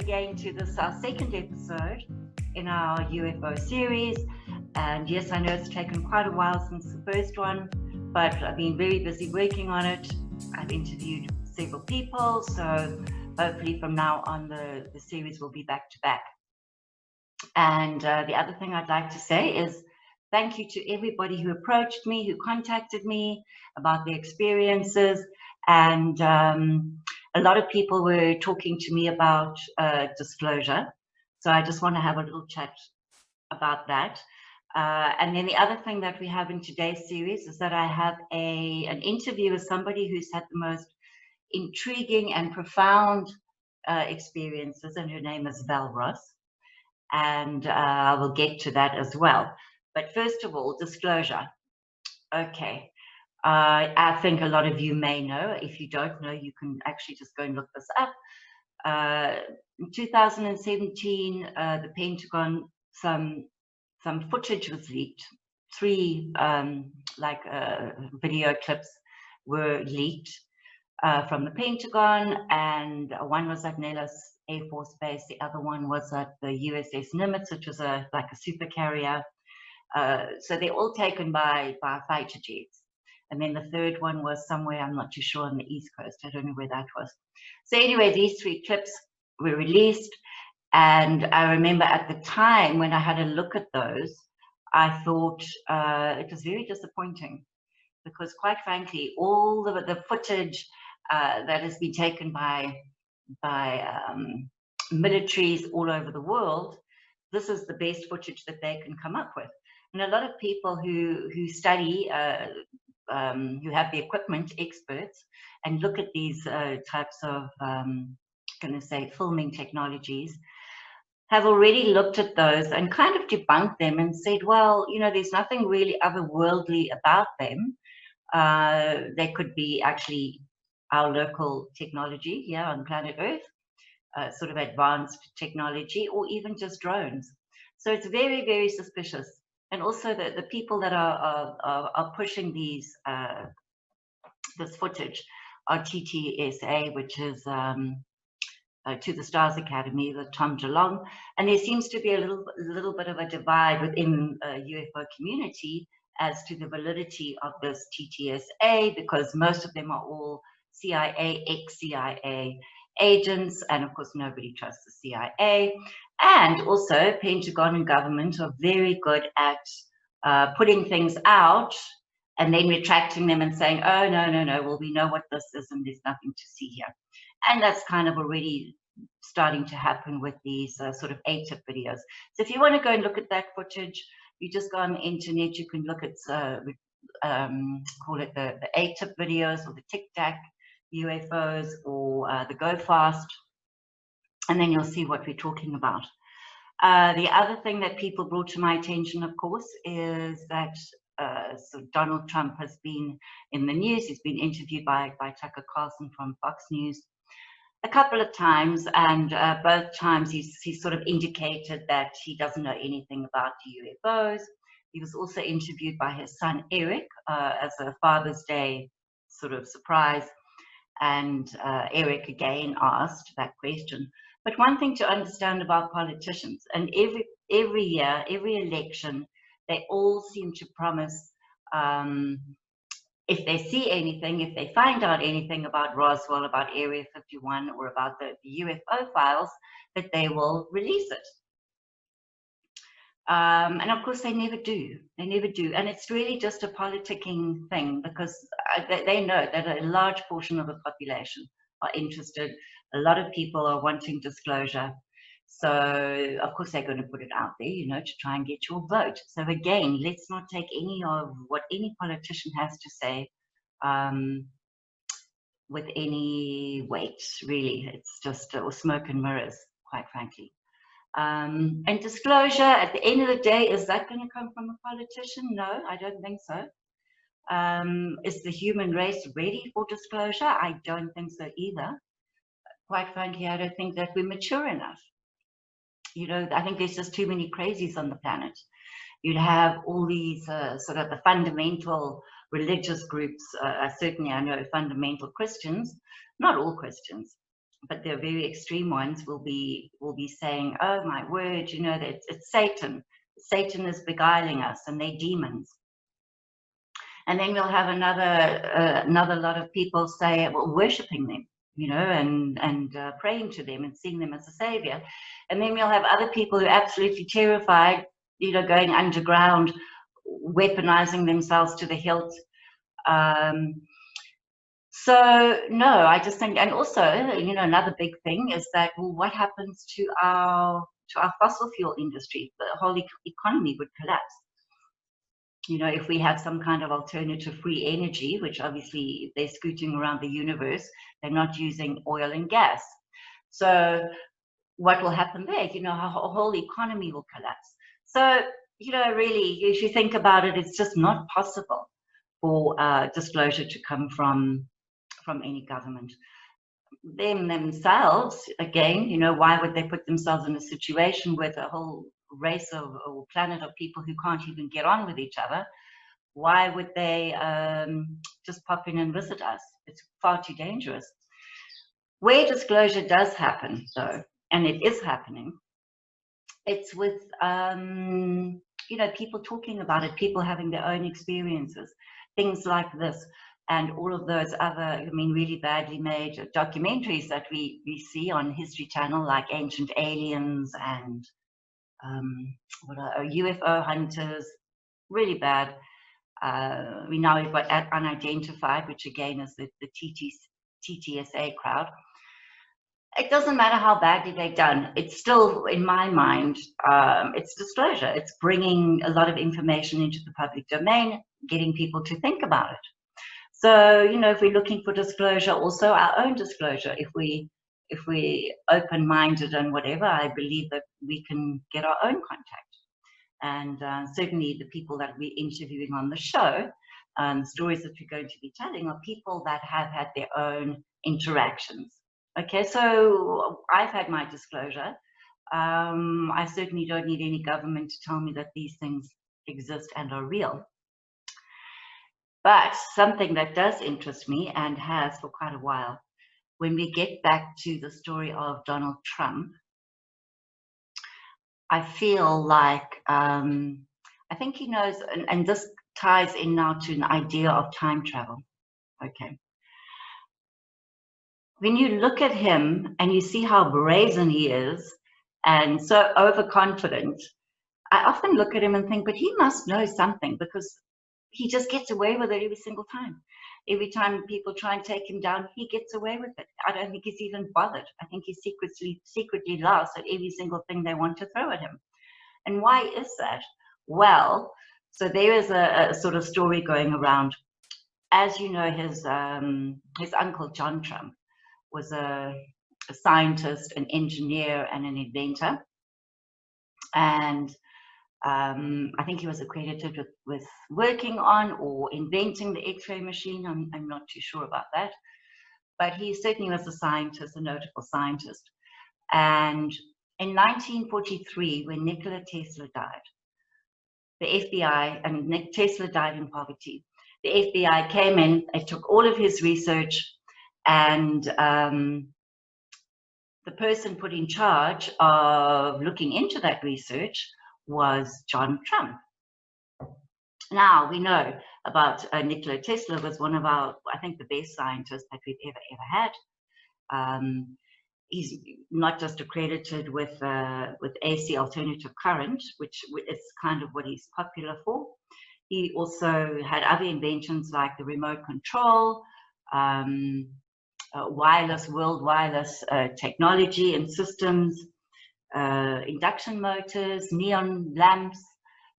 again to this, our second episode in our UFO series. And yes, I know it's taken quite a while since the first one, but I've been very busy working on it. I've interviewed several people, so hopefully from now on the series will be back to back. And the other thing I'd like to say is thank you to everybody who approached me, who contacted me about their experiences. And a lot of people were talking to me about disclosure. So I just want to have a little chat about that. And then the other thing that we have in today's series is that I have an interview with somebody who's had the most intriguing and profound experiences, and her name is Val Ross. And I will get to that as well. But first of all, disclosure. Okay. I think a lot of you may know. If you don't know, you can actually just go and look this up. In 2017, the Pentagon, some footage was leaked. 3 video clips were leaked from the Pentagon, and one was at Nellis Air Force Base. The other one was at the USS Nimitz, which was like a super carrier. So they're all taken by fighter jets. And then the third one was somewhere, I'm not too sure, on the East Coast. I don't know where that was. So anyway, these 3 clips were released. And I remember at the time when I had a look at those, I thought it was very disappointing because, quite frankly, all the footage that has been taken by militaries all over the world, this is the best footage that they can come up with. And a lot of people who study, who have the equipment, experts, and look at these types of, filming technologies, have already looked at those and kind of debunked them and said, well, you know, there's nothing really otherworldly about them. They could be actually our local technology here on planet Earth, sort of advanced technology, or even just drones. So it's very, very suspicious. And also the people that are pushing these this footage are TTSA, which is To the Stars Academy, the Tom DeLonge. And there seems to be a little bit of a divide within the UFO community as to the validity of this TTSA, because most of them are all CIA, ex-CIA agents, and of course nobody trusts the CIA. And also Pentagon and government are very good at putting things out and then retracting them and saying, oh, no, well, we know what this is and there's nothing to see here. And that's kind of already starting to happen with these sort of ATIP videos. So if you want to go and look at that footage, you just go on the internet, you can look at, call it the ATIP videos, or the Tic Tac UFOs, or the Go Fast, and then you'll see what we're talking about. The other thing that people brought to my attention, of course, is that so Donald Trump has been in the news. He's been interviewed by Tucker Carlson from Fox News a couple of times, and both times he's sort of indicated that he doesn't know anything about UFOs. He was also interviewed by his son Eric as a Father's Day sort of surprise, and Eric again asked that question. But one thing to understand about politicians, and every year, every election, they all seem to promise, if they see anything, if they find out anything about Roswell, about Area 51, or about the UFO files, that they will release it. And of course, they never do. They never do. And it's really just a politicking thing, because they know that a large portion of the population are interested. A lot of people are wanting disclosure. So, of course, they're going to put it out there, you know, to try and get your vote. So, again, let's not take any of what any politician has to say with any weight, really. It's just smoke and mirrors, quite frankly. And disclosure, at the end of the day, is that going to come from a politician? No, I don't think so. Is the human race ready for disclosure? I don't think so either. Quite frankly, I don't think that we're mature enough. You know, I think there's just too many crazies on the planet. You'd have all these sort of the fundamental religious groups. Certainly, I know fundamental Christians, not all Christians, but the very extreme ones will be saying, oh my word, you know, that it's Satan. Satan is beguiling us, and they're demons. And then we'll have another lot of people say, well, worshiping them, you know, and praying to them and seeing them as a savior. And then we'll have other people who are absolutely terrified, you know, going underground, weaponizing themselves to the hilt. So no, I just think, and also, you know, another big thing is that, well, what happens to our fossil fuel industry? The whole economy would collapse. You know, if we have some kind of alternative free energy, which obviously they're scooting around the universe, they're not using oil and gas. So what will happen there? You know, our whole economy will collapse. So, you know, really, if you think about it, it's just not possible for disclosure to come from any government. Themselves, again, you know, why would they put themselves in a situation with a whole race of or planet of people who can't even get on with each other? Why would they just pop in and visit us? It's far too dangerous. Where disclosure does happen, though, and it is happening, it's with you know, people talking about it, people having their own experiences, things like this, and all of those other, I mean, really badly made documentaries that we see on History Channel, like Ancient Aliens and what are UFO Hunters, really bad. We've got Unidentified, which again is the TTSA crowd. It doesn't matter how badly they've done. It's still, in my mind, it's disclosure. It's bringing a lot of information into the public domain, getting people to think about it. So, you know, if we're looking for disclosure, also our own disclosure, if we open-minded and whatever, I believe that we can get our own contact. And certainly the people that we're interviewing on the show, stories that we're going to be telling, are people that have had their own interactions. Okay, so I've had my disclosure. I certainly don't need any government to tell me that these things exist and are real. But something that does interest me, and has for quite a while, when we get back to the story of Donald Trump, I feel like, I think he knows, and this ties in now to an idea of time travel. Okay. When you look at him and you see how brazen he is and so overconfident, I often look at him and think, but he must know something, because he just gets away with it every single time. Every time people try and take him down, he gets away with it. I don't think he's even bothered. I think he secretly laughs at every single thing they want to throw at him. And why is that? Well, so there is a sort of story going around. As you know, his uncle John Trump was a scientist, an engineer, and an inventor. And I think he was accredited with working on or inventing the X-ray machine. I'm not too sure about that. But he certainly was a scientist, a notable scientist. And in 1943, when Nikola Tesla died, the FBI, and Tesla died in poverty, the FBI came in, they took all of his research, and the person put in charge of looking into that research was John Trump. Now, we know about Nikola Tesla was one of our, I think, the best scientists that we've ever had. He's not just accredited with AC, alternative current, which is kind of what he's popular for. He also had other inventions like the remote control, world wireless technology and systems, induction motors, neon lamps,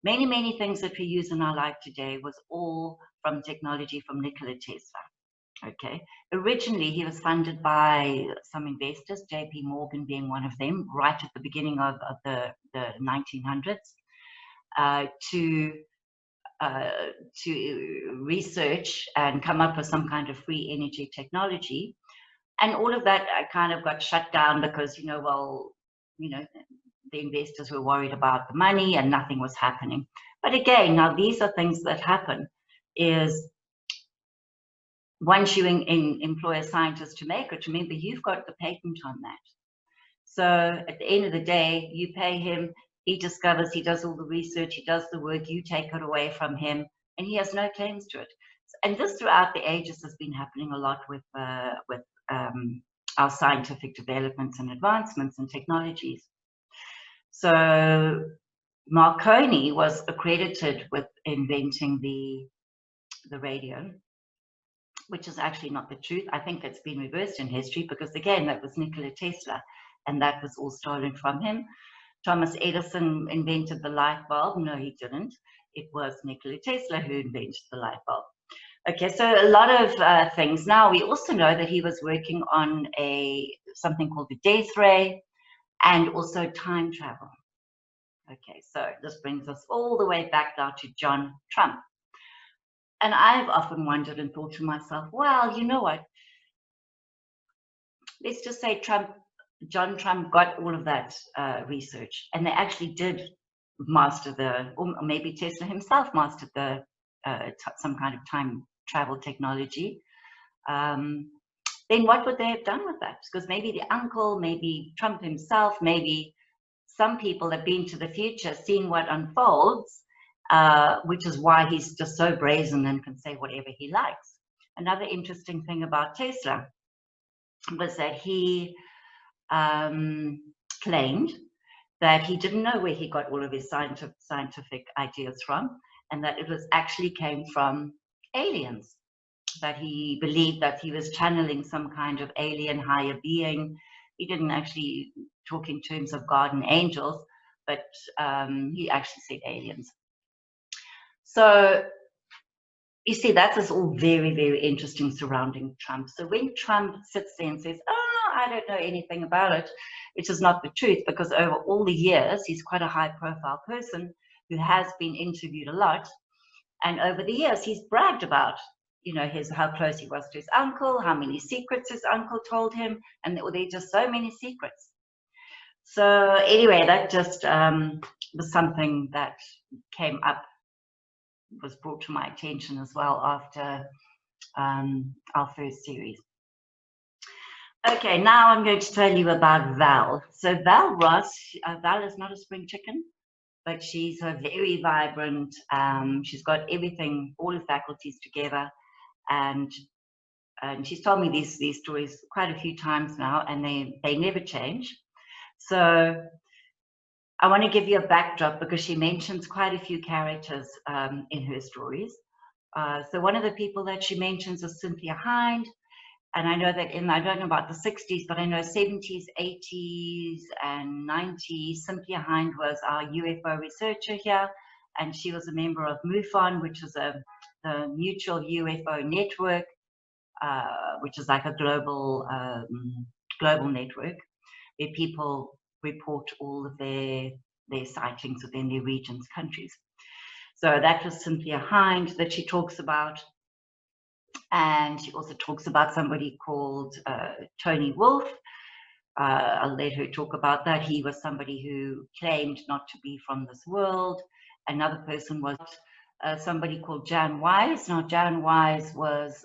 many things that we use in our life today was all from technology from Nikola Tesla. Okay, originally he was funded by some investors, JP Morgan being one of them, right at the beginning of the 1900s, to research and come up with some kind of free energy technology. And all of that kind of got shut down because, you know, well, you know, the investors were worried about the money and nothing was happening. But again, now these are things that happen, is once you employ a scientist to make it, remember, you've got the patent on that. So at the end of the day, you pay him, he discovers, he does all the research, he does the work, you take it away from him, and he has no claims to it. And this throughout the ages has been happening a lot with our scientific developments and advancements and technologies. So Marconi was accredited with inventing the radio, which is actually not the truth. I think it's been reversed in history, because again, that was Nikola Tesla, and that was all stolen from him. Thomas Edison invented the light bulb. No, he didn't. It was Nikola Tesla who invented the light bulb. Okay, so a lot of things. Now, we also know that he was working on something called the death ray, and also time travel. Okay, so this brings us all the way back now to John Trump. And I've often wondered and thought to myself, well, you know what? Let's just say John Trump got all of that research, and they actually did master or maybe Tesla himself mastered some kind of time travel technology. Then what would they have done with that? Because maybe the uncle, maybe Trump himself, maybe some people have been to the future, seen what unfolds, which is why he's just so brazen and can say whatever he likes. Another interesting thing about Tesla was that he claimed that he didn't know where he got all of his scientific ideas from, and that it was actually came from aliens, that he believed that he was channeling some kind of alien higher being. He didn't actually talk in terms of God and angels, but he actually said aliens. So you see, that is all very, very interesting surrounding Trump. So when Trump sits there and says, oh, I don't know anything about it, which is not the truth, because over all the years, he's quite a high profile person who has been interviewed a lot. And over the years, he's bragged about, you know, how close he was to his uncle, how many secrets his uncle told him, and there were just so many secrets. So anyway, that just was something that came up, was brought to my attention as well after our first series. Okay, now I'm going to tell you about Val. So Val Ross, Val is not a spring chicken, but she's a very vibrant, she's got everything, all the faculties together, and she's told me these stories quite a few times now, and they never change. So I want to give you a backdrop, because she mentions quite a few characters in her stories. So one of the people that she mentions is Cynthia Hind. And I know that I don't know about the 60s, but I know 70s, 80s, and 90s, Cynthia Hind was our UFO researcher here. And she was a member of MUFON, which is the Mutual UFO Network, which is like a global network where people report all of their sightings within their regions, countries. So that was Cynthia Hind that she talks about. And she also talks about somebody called Tony Wolfe. I'll let her talk about that. He was somebody who claimed not to be from this world. Another person was somebody called Jan Wise. Now, Jan Wise was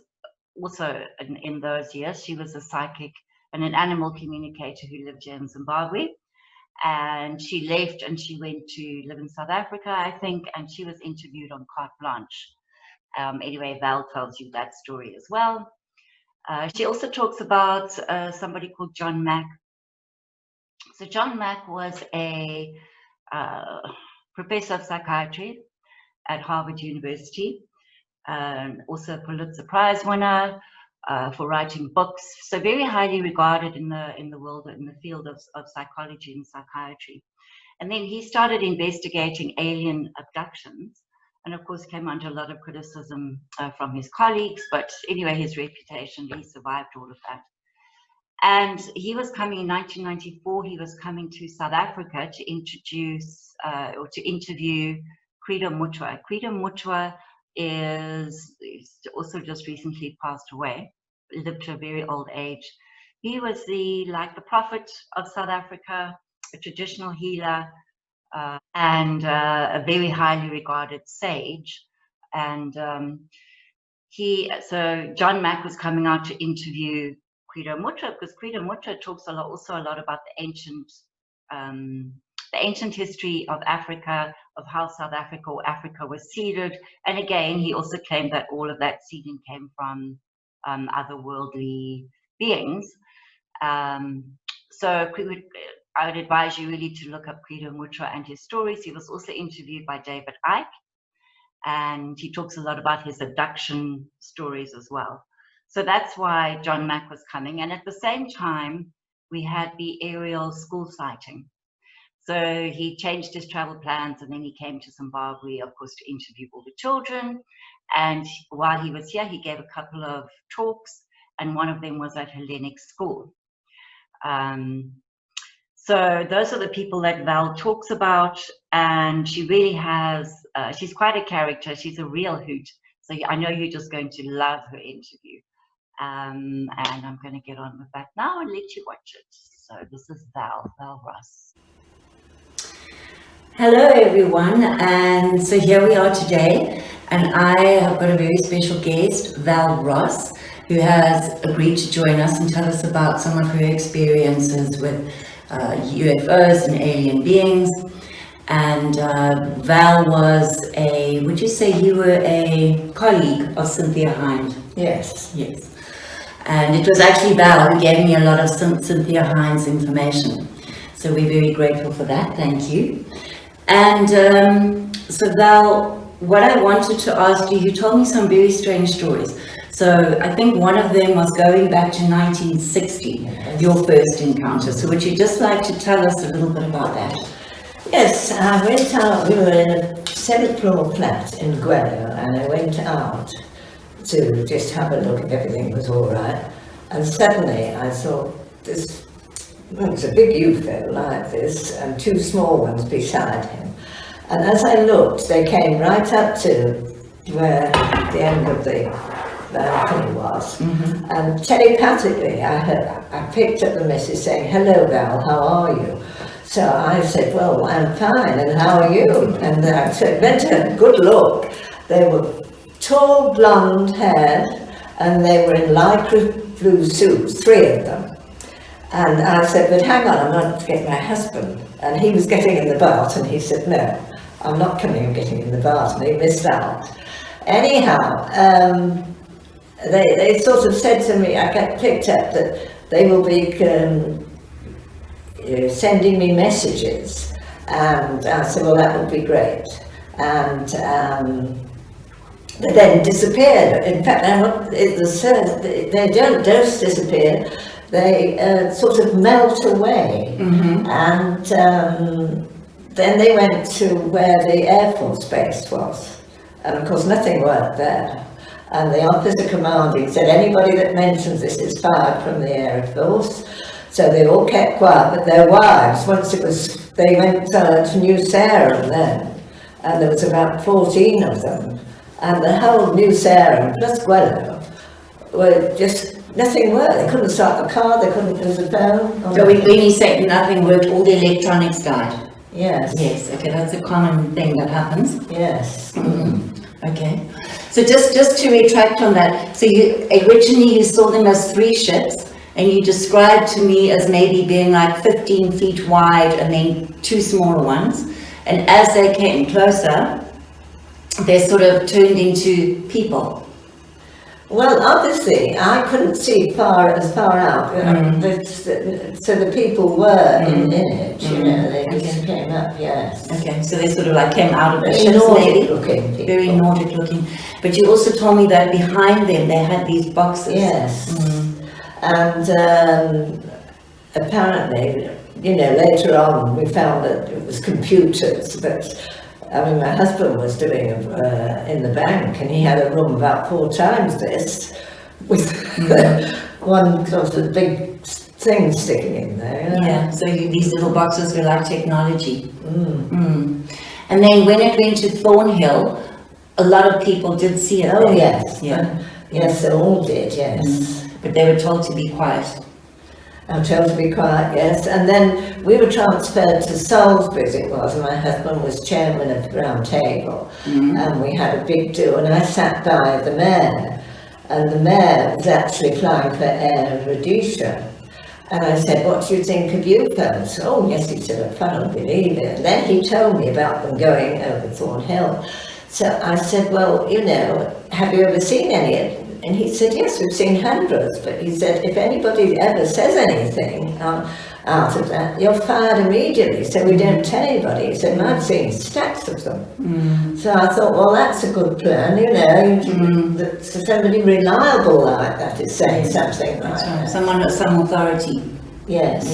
also in those years, she was a psychic and an animal communicator who lived here in Zimbabwe. And she left and she went to live in South Africa, I think, and she was interviewed on Carte Blanche. Anyway, Val tells you that story as well. She also talks about somebody called John Mack. So John Mack was a professor of psychiatry at Harvard University, also a Pulitzer Prize winner for writing books. So very highly regarded in the world, in the field of psychology and psychiatry. And then he started investigating alien abductions, and of course came under a lot of criticism from his colleagues, but anyway, his reputation, he survived all of that. And he was coming in 1994, he was coming to South Africa to introduce or to interview Credo Mutwa. Credo Mutwa is also just recently passed away, lived to a very old age. He was like the prophet of South Africa, a traditional healer, and a very highly regarded sage. And So John Mack was coming out to interview Guido Mutter, because Guido Mutter talks also a lot about the ancient history of Africa, of how South Africa or Africa was seeded. And again, he also claimed that all of that seeding came from otherworldly beings. So I would advise you really to look up Guido Mutter and his stories. He was also interviewed by David Icke, and he talks a lot about his abduction stories as well. So that's why John Mack was coming. And at the same time, we had the aerial school sighting. So he changed his travel plans, and then he came to Zimbabwe, of course, to interview all the children. And while he was here, he gave a couple of talks, and one of them was at Hellenic School. So those are the people that Val talks about, and she really has, she's quite a character. She's a real hoot. So I know you're just going to love her interview. And I'm going to get on with that now and let you watch it. So this is Val Ross. Hello everyone, and so here we are today, and I have got a very special guest, Val Ross, who has agreed to join us and tell us about some of her experiences with UFOs and alien beings. And Val was would you say you were a colleague of Cynthia Hind? Yes. Yes. And it was actually Val who gave me a lot of Cynthia Hind's information. So we're very grateful for that, thank you. And so Val, what I wanted to ask you, you told me some very strange stories. So I think one of them was going back to 1960, yes. Your first encounter. So would you just like to tell us a little bit about that? Yes, I went out, we were in a 7th floor flat in Guello, and I went out to just have a look if everything was all right. And suddenly I saw this, well, it was a big UFO like this, and 2 small ones beside him. And as I looked, they came right up to where the end of the balcony was, and telepathically I picked up the message saying, "Hello Val, how are you?" So I said, "Well, I'm fine, and how are you?" And I said, "Went a good look." They were tall, blonde haired, and they were in lycra blue suits, 3 of them. And I said, "But hang on, I'm going to get my husband." And he was getting in the bath, and he said, "No, I'm not coming and getting in the bath," and he missed out. Anyhow, they sort of said to me, I got picked up that they will be sending me messages, and I said, "Well, that would be great." And they then disappeared. In fact, they don't just disappear, they sort of melt away. And then they went to where the Air Force base was, and of course nothing worked there. And the officer commanding said, "Anybody that mentions this is fired from the Air Force." So they all kept quiet, but their wives, they went to New Sarum then, and there was about 14 of them. And the whole New Sarum, plus Guello, were just, nothing worked. They couldn't start the car, they couldn't use the phone. So when you say nothing worked, all the electronics died? Yes. Yes, okay, that's a common thing that happens. Yes. Okay. So just to retract on that, so originally you saw them as 3 ships, and you described to me as maybe being like 15 feet wide and then 2 smaller ones. And as they came closer, they sort of turned into people. Well, obviously, I couldn't see as far out, so the people were in it, they just came up, yes. Okay, so they sort of like came out of the ships, maybe? Very Nordic looking. But you also told me that behind them they had these boxes. Yes. And apparently, later on we found that it was computers, but I mean, my husband was doing in the bank, and he had a room about 4 times this, with one sort of big thing sticking in there. Yeah, so these little boxes were like technology. And then when it went to Thornhill, a lot of people did see it. Oh, yes. Yeah. Yes, they all did, yes. But they were told to be quiet. I'm told to be quiet, yes. And then we were transferred to Salisbury, as it was, and my husband was chairman of the Round Table, and we had a big do, and I sat by the mayor, and the mayor was actually flying for Air Rhodesia. And I said, what do you think of UFOs? Oh, yes, he said, I can't believe it. And then he told me about them going over Thornhill. So I said, well, you know, have you ever seen any? And he said, yes, we've seen hundreds. But he said, if anybody ever says anything out of that, you're fired immediately. So we don't tell anybody. He said, I've seen stacks of them. So I thought, well, that's a good plan, you know, that somebody reliable like that is saying something like that. Someone with some authority. Yes.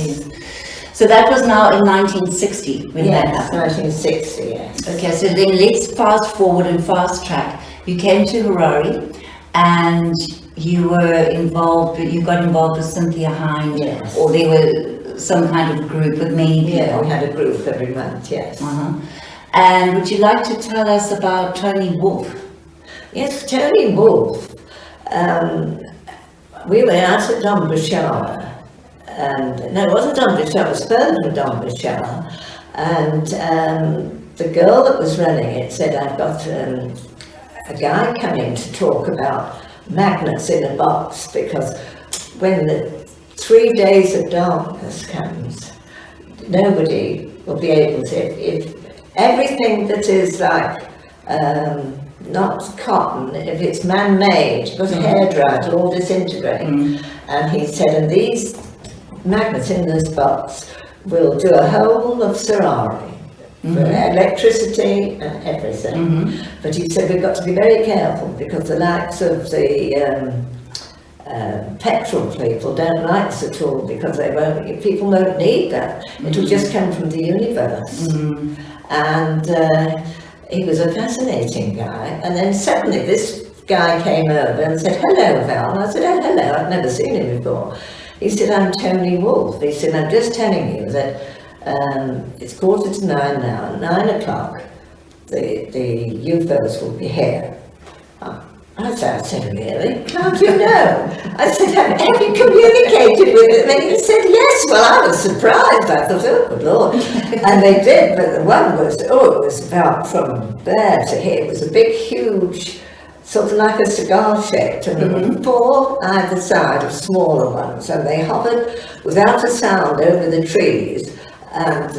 So that was now in 1960 when that happened. 1960, yes. Okay, so then let's fast forward and fast track. You came to Harare and you were involved, you got involved with Cynthia Hind, yes. Or there were some kind of group with many people. Yeah, we had a group every month, yes. And would you like to tell us about Tony Wolff? Yes, Tony Wolff. We were out at Donbashara. And no, it wasn't Donbashara, it was further from Donbashara. And the girl that was running it said, I've got a guy coming to talk about magnets in a box, because when the 3 days of darkness comes, nobody will be able to, if everything that is like not cotton, if it's man-made, because hairdryer, it'll all disintegrate. And he said, and these magnets in this box will do a whole of Ferrari for electricity and everything. But he said we've got to be very careful, because the likes of the petrol people don't like us at all, because people won't need that. It'll just come from the universe. And he was a fascinating guy. And then suddenly this guy came over and said, hello, Val. And I said, oh, hello, I've never seen him before. He said, I'm Tony Wolff. He said, I'm just telling you that it's 9:15 now. At 9 o'clock, the UFOs will be here. I said, really? How do you know? I said, have you communicated with them? And he said, yes. Well, I was surprised. I thought, oh, good Lord. And they did, but the one was, it was about from there to here. It was a big, huge, sort of like a cigar shape, and there were 4 either side of smaller ones, and they hovered without a sound over the trees, and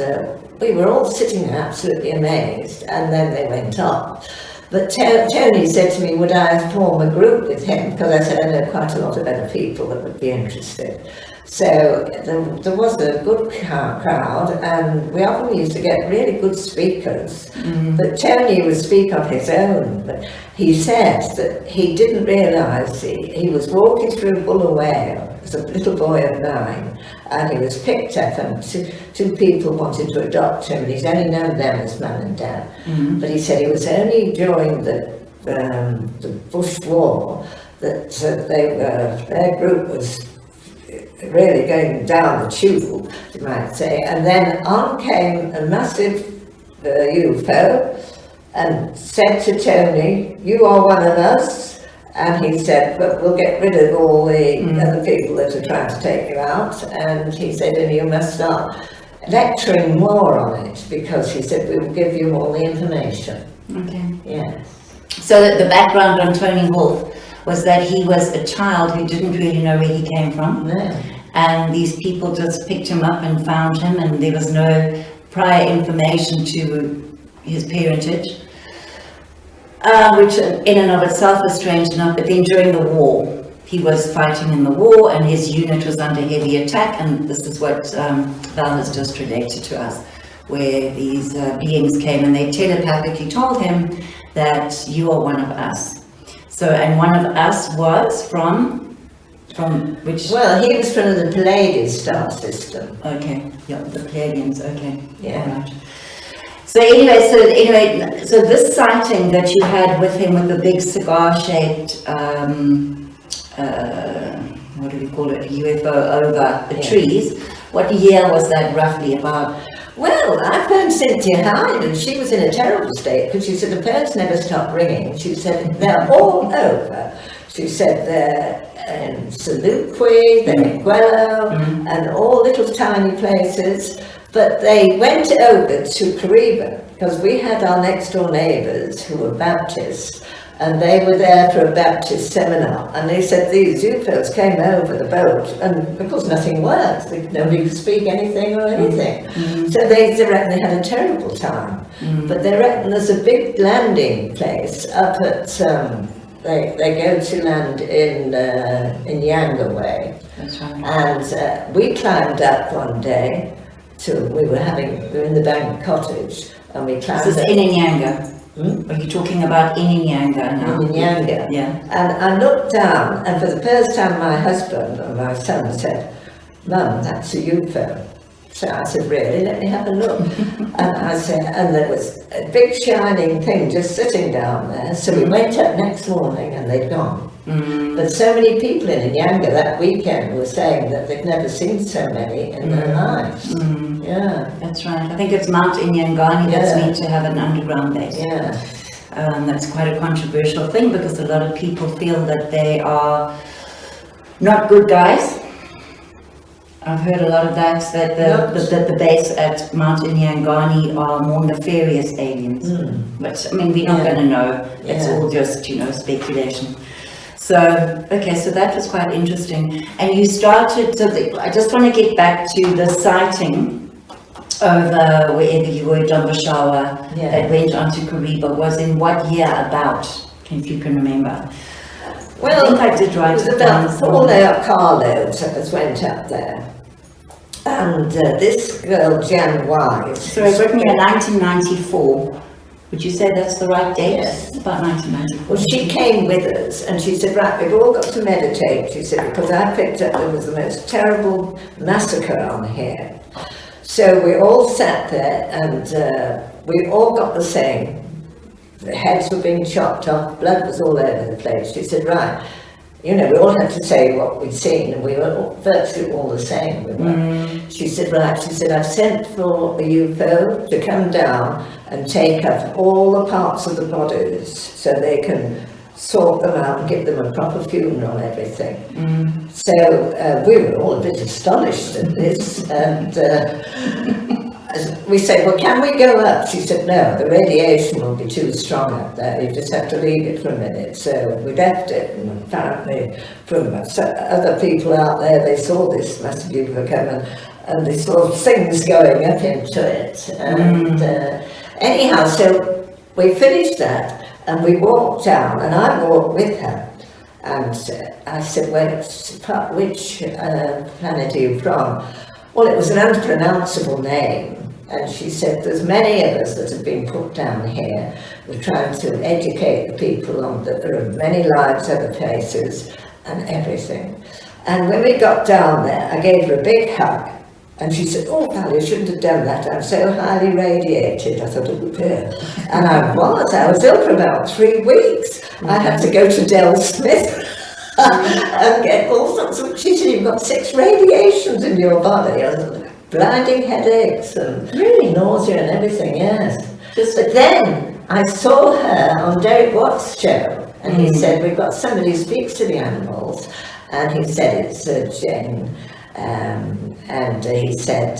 we were all sitting there absolutely amazed, and then they went off. But Tony said to me, would I form a group with him? Because I said, I know quite a lot of other people that would be interested. So there was a good crowd, and we often used to get really good speakers. But Tony would speak on his own. But he said that he didn't realise he was walking through Bulawayo as a little boy of 9, and he was picked up, and two people wanted to adopt him, and he's only known them as Mum and Dad. But he said it was only during the Bush War that their group was really going down the tube, you might say. And then on came a massive UFO and said to Tony, you are one of us. And he said, but we'll get rid of all the other people that are trying to take you out. And he said, and you must start lecturing more on it, because he said, we will give you all the information. Okay. Yes. So the background on Tony Wolff was that he was a child who didn't really know where he came from. No. And these people just picked him up and found him, and there was no prior information to his parentage, which in and of itself was strange enough. But then during the war, he was fighting in the war, and his unit was under heavy attack, and this is what Val has just related to us, where these beings came and they telepathically told him that you are one of us. So, and one of us was from which? Well, he was from the Pleiades star system. Okay, yeah, the Pleiadians, okay. Yeah. All right. So anyway, so this sighting that you had with him with the big cigar-shaped, what do we call it, UFO over the trees, what year was that roughly about? Well, I phoned Cynthia Hind, and she was in a terrible state, because she said the phones never stopped ringing. She said they're all over. She said they're in Salukwe, they're in Guello, and all little tiny places. But they went over to Kariba because we had our next door neighbours who were Baptists, and they were there for a Baptist seminar, and they said these UFOs came over the boat, and of course nothing worked, nobody could speak anything or anything. So they reckon they had a terrible time. But they reckon there's a big landing place up at, they go to land in Yanga Way. That's right. And we climbed up one day we were in the Bank Cottage, and we climbed This is up. in Nyanga. Are you talking about in Nyanga now? In Nyanga. Yeah. And I looked down, and for the first time my husband and my son said, "Mum, that's a UFO." So I said, "Really? Let me have a look." And I said, and there was a big shining thing just sitting down there. So we went up next morning and they'd gone. But so many people in Nyanga that weekend were saying that they'd never seen so many in their lives. Yeah. That's right. I think it's Mount Inyangani that's meant to have an underground base. Yeah. That's quite a controversial thing because a lot of people feel that they are not good guys. I've heard a lot of that the base at Mount Inyangani are more nefarious aliens. But I mean, we're not going to know. It's all just, speculation. So, okay, so that was quite interesting. And you started, I just want to get back to the sighting over wherever you were, Dombashawa, that went on to Kariba, was in what year about, if you can remember? Well, I think I did write it was it down. about 4 carloads that went up there. And this girl, Jan Wise. So I've written here 1994. Would you say that's the right date? Yes. About 1994. Well, she came with us and she said, "Right, we've all got to meditate," she said, "because I picked up there was the most terrible massacre on here." So we all sat there and we all got the same. The heads were being chopped off, blood was all over the place. She said, "Right, we all had to say what we'd seen, and we were virtually all the same." She said, "Right," she said, "I've sent for a UFO to come down and take up all the parts of the bodies so they can sort them out and give them a proper funeral and everything." So we were all a bit astonished at this, and we said, "Well, can we go up?" She said, "No, the radiation will be too strong up there, you just have to leave it for a minute." So we left it, and apparently from other people out there, they saw this massive UFO coming, and they saw things going up into it. And anyhow, so we finished that, and we walked down, and I walked with her. And I said, "Well, which planet are you from?" Well, it was an unpronounceable name. And she said, "There's many of us that have been put down here. We're trying to educate the people on that there are many lives other places and everything." And when we got down there, I gave her a big hug. And she said, "Oh, Val, you shouldn't have done that. I'm so highly radiated." I thought, "Oh dear." And I was ill for about 3 weeks. I had to go to Del Smith and get all sorts of, she said, "You've got 6 radiations in your body." I was blinding headaches and really nausea and everything, yes. But then I saw her on Derek Watt's show, and he said, "We've got somebody who speaks to the animals," and he said, "It's Jane." And he said,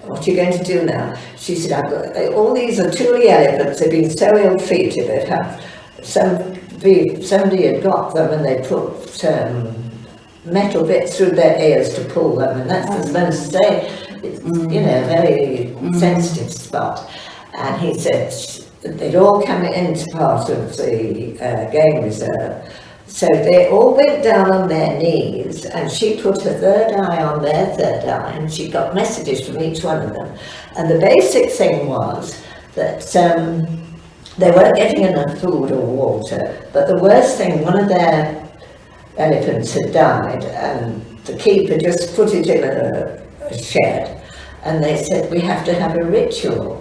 "What are you going to do now?" She said, "I've got, all these are Thule elephants, they've been so ill-treated, they've had somebody had got them and they put metal bits through their ears to pull them, and that's the most very sensitive spot." And he said they'd all come into part of the game reserve. So they all went down on their knees, and she put her third eye on their third eye, and she got messages from each one of them. And the basic thing was that they weren't getting enough food or water, but the worst thing, one of their elephants had died, and the keeper just put it in a shed, and they said, "We have to have a ritual."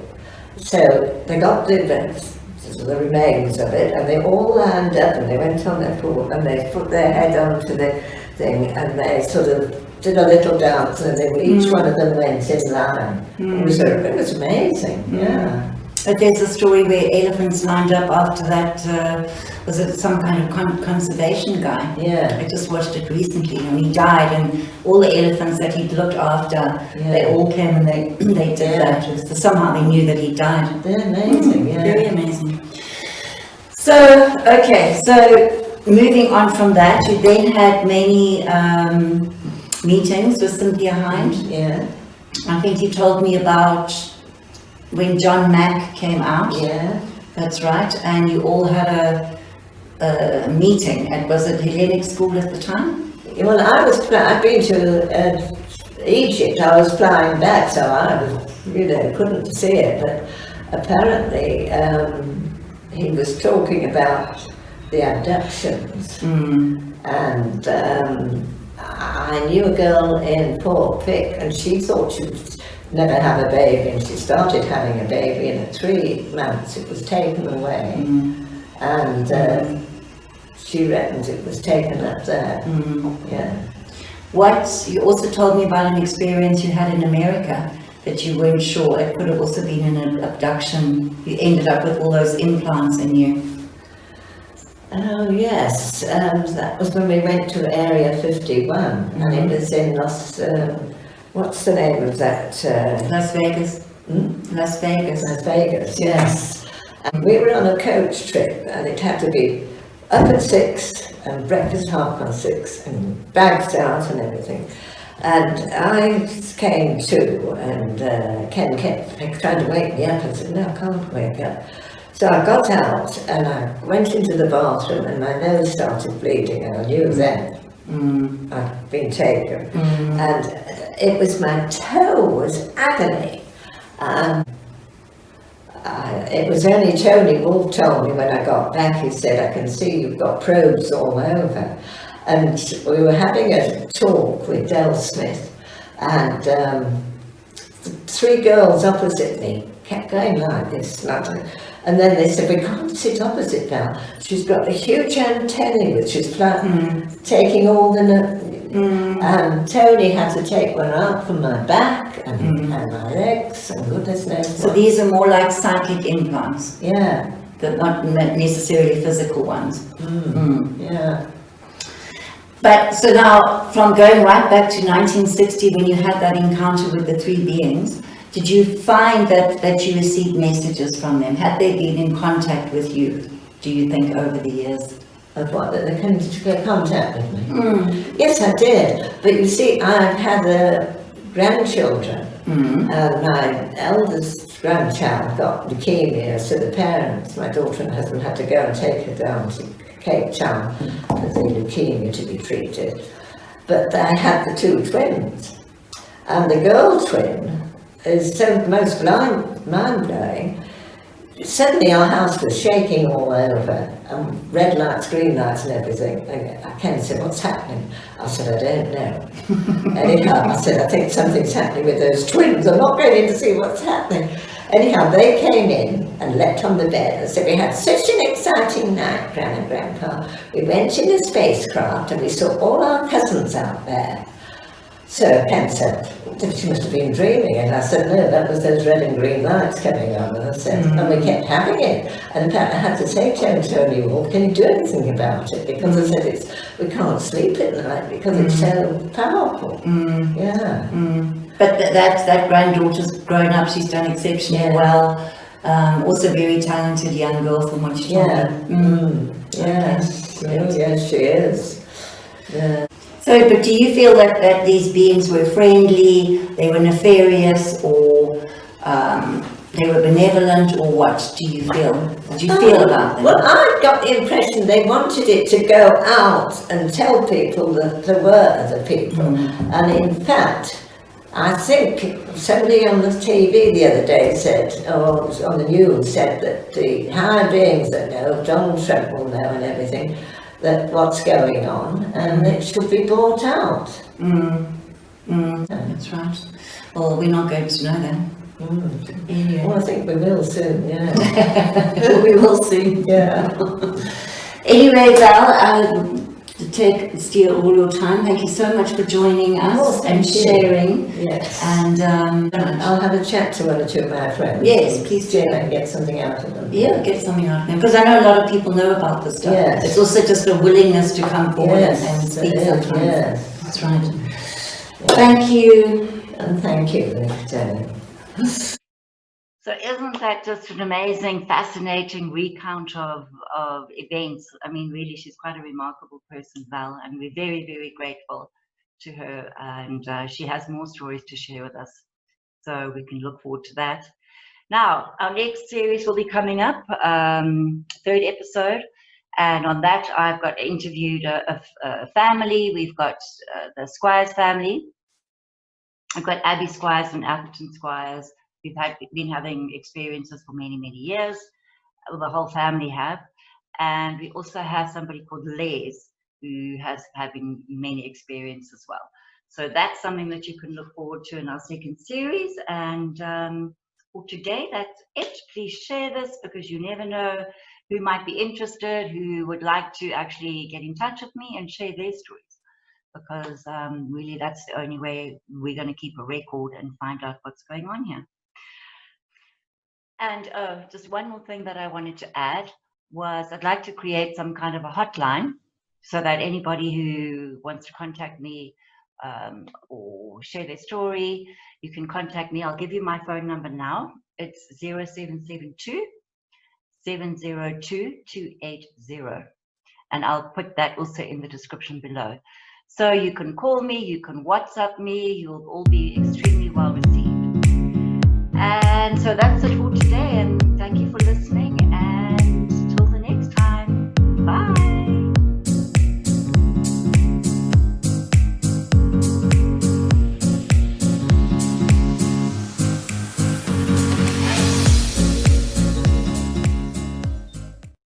So they got the remains of it, and they all lined up, and they went on their foot, and they put their head onto the thing, and they sort of did a little dance, and each one of them went in line. It was amazing, yeah. But there's a story where elephants lined up after that, was it some kind of conservation guy? Yeah. I just watched it recently, and he died, and all the elephants that he'd looked after, they all came and they did that. So somehow they knew that he died. They're amazing, yeah. Very amazing. So, okay, so moving on from that, you then had many meetings with Cynthia Hind. Yeah. I think you told me about when John Mack came out. Yeah. That's right, and you all had a meeting at, was it Hellenic School at the time? Well, I'd been to Egypt. I was flying back, so I was, couldn't see it, but apparently he was talking about the abductions. And I knew a girl in Fort Vic, and she thought she would never have a baby, and she started having a baby, and at 3 months it was taken away. And she reckons it was taken up there. Yeah. You also told me about an experience you had in America that you weren't sure, it could have also been an abduction. You ended up with all those implants in you. Oh yes, that was when we went to Area 51, and it was in what's the name of that? Las Vegas. Las Vegas. Las Vegas, yes. And we were on a coach trip, and it had to be up at 6 and breakfast 6:30 and bags out and everything. And I came to, and Ken kept trying to wake me up. I said, no, I can't wake up. So I got out and I went into the bathroom, and my nose started bleeding, and I knew then I'd been taken. And it was, my toe was agony. It was only Tony Wolf told me when I got back. He said, I can see you've got probes all over. And we were having a talk with Del Smith, and 3 girls opposite me kept going like this, and then they said, we can't sit opposite Val. She's got a huge antennae which is flat, taking all the and Tony had to take one out from my back and my legs, and goodness knows So these are more like psychic implants? Yeah. They're not necessarily physical ones? Yeah. But so now, from going right back to 1960 when you had that encounter with the 3 beings, did you find that you received messages from them? Had they been in contact with you, do you think, over the years? Of what, that they came to get contact with me? Yes, I did. But you see, I've had grandchildren. My eldest grandchild got leukemia, so the parents, my daughter and husband, had to go and take her down to Cape Town for the leukemia to be treated. But I had the 2 twins. And the girl twin is so most mind-blowing. Suddenly our house was shaking all over, red lights, green lights and everything. And Ken said, what's happening? I said, I don't know. Anyhow, I said, I think something's happening with those twins. I'm not going in to see what's happening. Anyhow, they came in and leapt on the bed and said, we had such an exciting night, Gran and Grandpa. We went in a spacecraft and we saw all our cousins out there. So Ken said, she must have been dreaming, and I said, no, that was those red and green lights coming on, and I said, and we kept having it. And in fact, I had to say to Tony Wolf, can you do anything about it? Because I said, we can't sleep at night because it's so powerful. Yeah. But that granddaughter's grown up, she's done exceptionally well. Also very talented young girl from what she told me. Yes, yes, she is. Yeah. So, but do you feel that these beings were friendly, they were nefarious, or they were benevolent, or what do you feel? What do you feel about them? Well, I got the impression they wanted it to go out and tell people that there were other people. And in fact, I think somebody on the TV the other day said, or on the news said, that the higher beings that know, Donald Trump will know and everything, that what's going on, and it should be brought out. That's right. Well, we're not going to know that. Anyway. Well, I think we will soon, yeah. We will soon. Yeah. Anyway, Val, steal all your time. Thank you so much for joining us and thank you. sharing. Yes. And I'll have a chat to one or two of my friends. Yes, please see do. if I can get something out of them. yeah, get something out of them, because I know a lot of people know about this stuff. Yes. It's also just a willingness to come forward Yes, and speak it is, sometimes. yes. That's right. Thank you. And thank you, Tania. So isn't that just an amazing, fascinating recount of events? I mean, really, she's quite a remarkable person, Val, and we're very, very grateful to her. And she has more stories to share with us. So we can look forward to that. Now, our next series will be coming up, third episode. And on that, I've got interviewed a family. We've got the Squires family. I've got Abby Squires and Atherton Squires. We've been having experiences for many, many years. The whole family have. And we also have somebody called Les, who has having many experiences as well. So that's something that you can look forward to in our second series. And for today, that's it. Please share this, because you never know who might be interested, who would like to actually get in touch with me and share their stories. Because really, that's the only way we're going to keep a record and find out what's going on here. And just one more thing that I wanted to add was I'd like to create some kind of a hotline so that anybody who wants to contact me or share their story, you can contact me. I'll give you my phone number now. It's 0772 702 280. And I'll put that also in the description below. So you can call me, you can WhatsApp me, you'll all be extremely well received. And so that's it for today. And